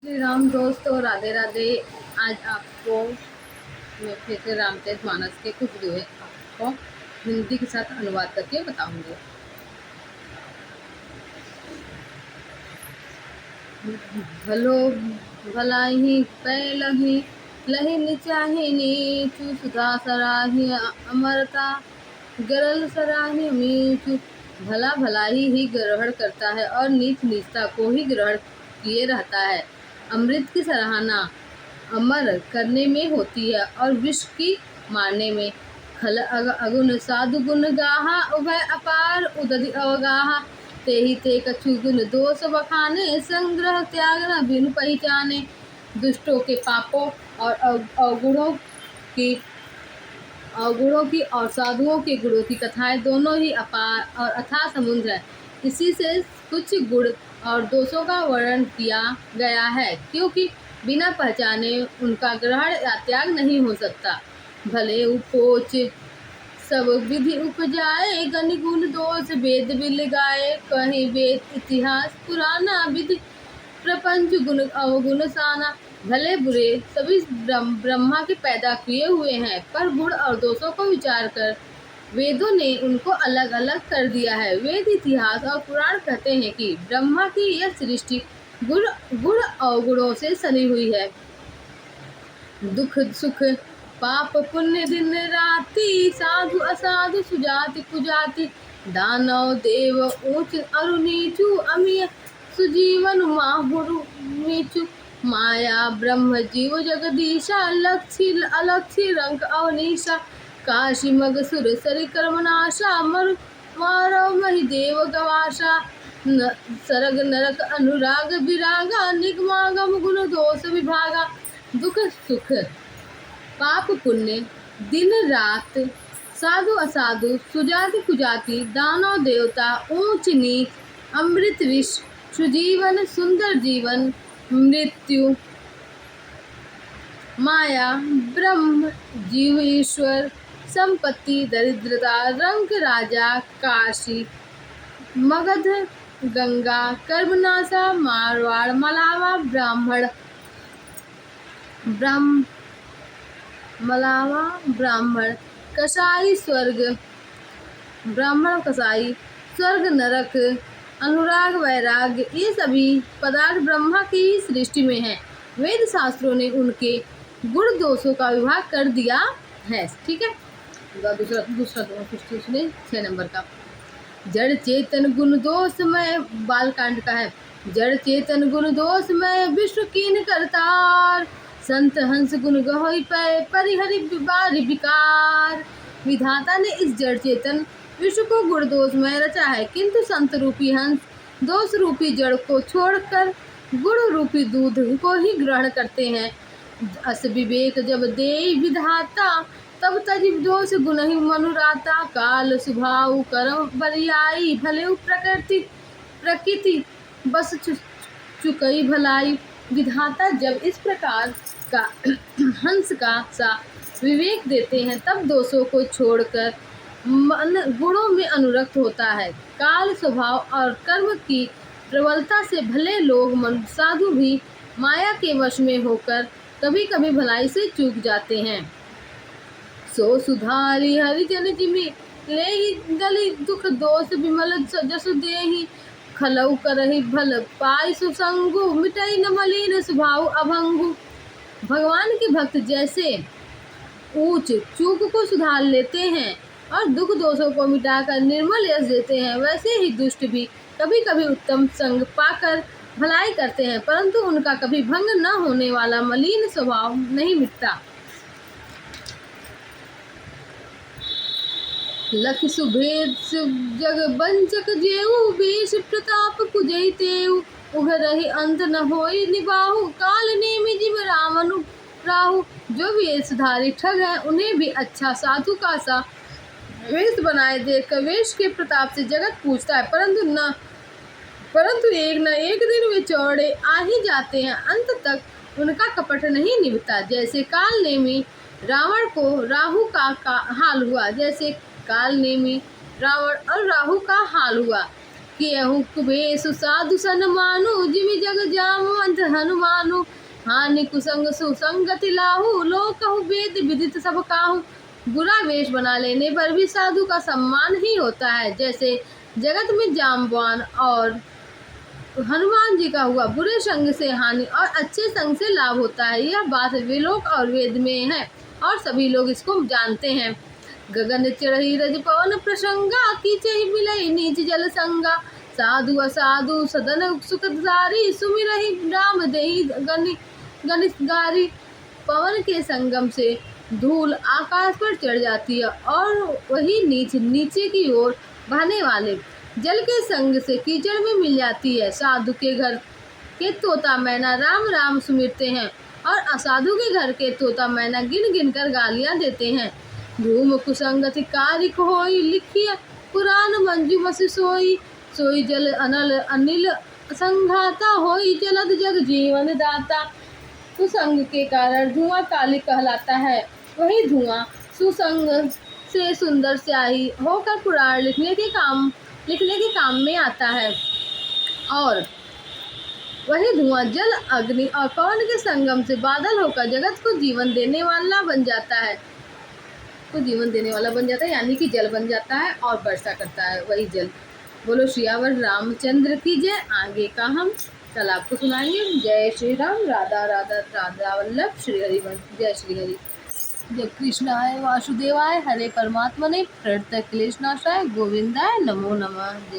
श्री राम दोस्तों, राधे राधे। आज आपको मैं फिर से रामचरितमानस के कुछ दोहे आपको हिंदी के साथ अनुवाद करके बताऊंगी। भलो भलाई पैलही लही निचाही नीचु सुधा सराही अमरता गरल सराही मीचु। भला भलाई ही ग्रहण करता है और नीच नीचता को ही ग्रहण किए रहता है। अमृत की सराहना अमर करने में होती है और विष की मारने में। खल अगुण साधु गुण गाहा उभय अपार उदधि अवगाहा। तेहि ते कछु गुण दोष बखाने संग्रह त्याग न बिनु पहचाने। दुष्टों के पापों और अवगुणों की और साधुओं के गुणों की कथाएं दोनों ही अपार और अथाह समुद्र है। इसी से कुछ गुण और दोषों का वर्णन किया गया है, क्योंकि बिना पहचाने उनका ग्रहण या त्याग नहीं हो सकता। भले उपोच सब विधि उपजाए गनि गुण दोष वेद बिल गाए। कहीं वेद इतिहास पुराना विधि प्रपंच गुण अवगुण साना। भले बुरे सभी ब्रह्मा के पैदा किए हुए हैं, पर गुण और दोषों को विचार कर वेदों ने उनको अलग अलग कर दिया है। वेद इतिहास और पुराण कहते हैं कि ब्रह्मा की यह सृष्टि गुण अवगुणों से सनी हुई है। दुख सुख पाप पुण्य दिन राति साधु असाधु सुजाति कुजाति। दानव देव ऊंच अरु नीचु अमीय सुजीवन माहुरु नीचु। माया ब्रह्म जीव जगदीशा लक्षी अलक्षी रंक अवनीशा। काशी मग सुर सरि कर्मनाशा मारव मही देव गवाशा। सरग नरक अनुराग विरागा निगमागम गुण दोष विभागा। दुख सुख पाप पुण्य दिन रात साधु असाधु सुजाति कुजाति। दानव देवता ऊंच नीच अमृत विष सुजीवन सुंदर जीवन मृत्यु। माया ब्रह्म जीव ईश्वर संपत्ति दरिद्रता रंक राजा काशी मगध गंगा कर्मनाशा मारवाड़ मलावा ब्राह्मण कसाई स्वर्ग ब्राह्मण कसाई स्वर्ग नरक अनुराग वैराग्य, ये सभी पदार्थ ब्रह्मा की ही सृष्टि में हैं। वेद शास्त्रों ने उनके गुण दोषों का विभाग कर दिया है। ठीक है, दूसरा दोष सुनिए 6 नंबर का। जड़ चेतन गुण दोष में बालकांड का है। जड़ चेतन गुण दोष में विश्व कीन करतार। संत हंस गुण गहोई पे परिहरि बारी विकार। विधाता ने इस जड़ चेतन विश्व को गुण दोष में रचा है, किंतु संत रूपी हंस दोष रूपी जड़ को छोड़कर गुण रूपी दूध को ही ग्रहण करते हैं। अस विवेक जब देई विधाता तब तजि दोष गुण ही मनुराता। काल स्वभाव कर्म बरियाई भले प्रकृति बस चुकई भलाई। विधाता जब इस प्रकार का हंस का सा विवेक देते हैं, तब दोषों को छोड़कर मन गुणों में अनुरक्त होता है। काल स्वभाव और कर्म की प्रबलता से भले लोग साधु भी माया के वश में होकर कभी कभी भलाई से चूक जाते हैं। सो सुधारी हरिजन जिमि लेहि गली दुख दोष विमल जसु देहि। खलउ करहि भल पाई सुसंगु मिटई न मलिन स्वभाव अभंगु। भगवान के भक्त जैसे ऊंच चूक को सुधार लेते हैं और दुख दोषों को मिटाकर निर्मल यश देते हैं, वैसे ही दुष्ट भी कभी कभी उत्तम संग पाकर भलाई करते हैं, परंतु उनका कभी भंग न होने वाला मलिन स्वभाव नहीं मिटता। लख सुभेद जग बंचक जेऊ बेश प्रताप कुजई तेऊ। उघरहि अंत न होई निबाहु काल नेमि जिम रावण राहु। जो वेशधारी ठग है, उन्हें भी अच्छा साधु का सा वेश बनाए देखकर वेश के प्रताप से जगत पूछता है, परंतु एक न एक दिन वे चौड़े आ ही जाते हैं। अंत तक उनका कपट नहीं निभता। जैसे काल नेमी रावण को राहु का हाल हुआ, जैसे काल नेमी रावण और राहु का हाल हुआ। केहू कुबेसु साधु सन मानु, जिमि जग जामवंत हनुमानु। हानि कुसंग सुसंगति लाहू, लोग कहु वेद विदित सब काहू। बुरा वेश बना लेने पर भी साधु का सम्मान ही होता है। जैसे जगत में जाम्बवान और हनुमान जी का हुआ, बुरे संग से हानि और अच्छे संग से लाभ होता है। यह बात विलोक और वेद में है और सभी लोग इसको जानते हैं। गगन चढ़ी रज पवन प्रसंगा, कीचहि मिलई नीच जल संगा। साधु असाधु सदन सुखदारी, सुमिरहि राम देहि गनिगारी। पवन के संगम से धूल आकाश पर चढ़ जाती है और वही नीचे की ओर बहने वाले जल के संग से कीचड़ में मिल जाती है। साधु के घर के तोता मैना राम राम सुमिरते हैं और असाधु के घर के तोता मैना गिन गिन कर गालियां देते हैं। धूम कुसंगति कारिक होई, लिखिया पुराण मंजू मस सोई। सोई जल अनल अनिल संघाता, होई जलद जग जीवन दाता। कुसंग के कारण धुआं कालिक कहलाता है, वही धुआं सुसंग से सुंदर स्याही होकर पुराण लिखने के काम में आता है। और वही धुआं जल अग्नि और पवन के संगम से बादल होकर जगत को जीवन देने वाला बन जाता है। यानी कि जल बन जाता है और वर्षा करता है वही जल। बोलो सियावर रामचंद्र की जय। आगे का हम कल आपको सुनाएंगे। जय श्री राम। राधा राधा राधा वल्लभ श्री हरि वंश। जय श्री हरि। जय कृष्णाय वासुदेवाय हरे परमात्मने प्रणत क्लेशनाशाय गोविंदाय नमो नमः। जय